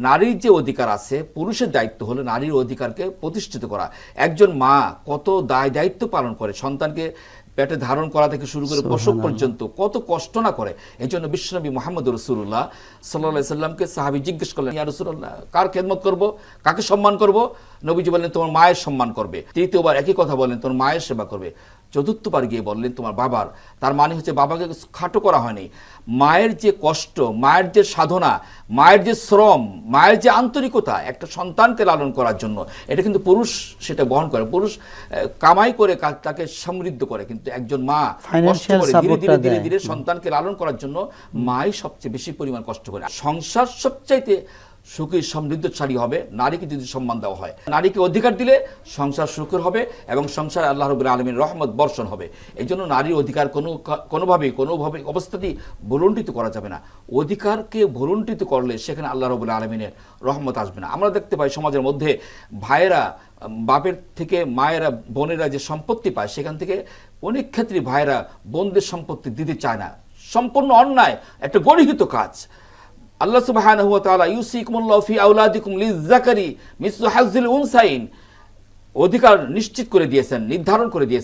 নারীর যে অধিকার আছে, পুরুষের দায়িত্ব হলো নারীর অধিকারকে প্রতিষ্ঠিত করা। একজন মা কত দায়িত্ব পালন করে, সন্তানকে পেটে ধারণ করা থেকে শুরু করে প্রসব পর্যন্ত কত কষ্ট না করে। এই জন্য বিশ্বনবী মুহাম্মদ রাসূলুল্লাহ সাল্লাল্লাহু আলাইহি সাল্লামকে সাহাবী জিজ্ঞেস করলেন, ইয়া রাসূলুল্লাহ, কার খেদমত করব, কাকে সম্মান করব? নবীজি বললেন, তোমার মায়ের সম্মান করবে। তৃতীয়বার একই কথা বললেন, তোমার মায়ের সেবা করবে। চতুর্থবার গিয়ে বললেন, তোমার বাবার। তার মানে হচ্ছে বাবাকে খাটো করা হয়নি। মায়ের যে কষ্ট, মায়ের যে সাধনা, মায়ের যে শ্রম, মায়ের যে আন্তরিকতা একটা সন্তানকে লালন করার জন্য, এটা কিন্তু পুরুষ সেটা বহন করে। পুরুষ কামাই করে তাকে সমৃদ্ধ করে, কিন্তু একজন মা কষ্ট করে ধীরে ধীরে সন্তানকে লালন করার জন্য মাই সবচেয়ে বেশি পরিমাণ কষ্ট করে। সংসার সবচাইতে সুখী সমৃদ্ধশালী হবে নারীকে যদি সম্মান দেওয়া হয়। নারীকে অধিকার দিলে সংসার সুখের হবে এবং সংসার আল্লাহ রাব্বুল আলামিনের রহমত বর্ষণ হবে। এই জন্য নারীর অধিকার কোনোভাবে অবস্থাতেই ভুলুণ্ঠিত করা যাবে না। অধিকারকে ভুলুণ্ঠিত করলে সেখানে আল্লাহ রাব্বুল আলামিনের রহমত আসবে না। আমরা দেখতে পাই সমাজের মধ্যে ভাইয়েরা বাপের থেকে, মায়েরা বোনেরা যে সম্পত্তি পায়, সেখান থেকে অনেক ক্ষেত্রে ভাইয়েরা বোনদের সম্পত্তি দিতে চায় না। সম্পূর্ণ অন্যায়, একটা গর্হিত কাজ। আল্লাহ সুবহানাহু ওয়া তাআলা ইউসিকুমুল্লাহু ফি আওলাদিকুম লিয-যাকারি মিসলু হাজ্জিল উনসাইন অধিকার নিশ্চিত করে দিয়েছেন, নির্ধারণ করে দিয়েছেন।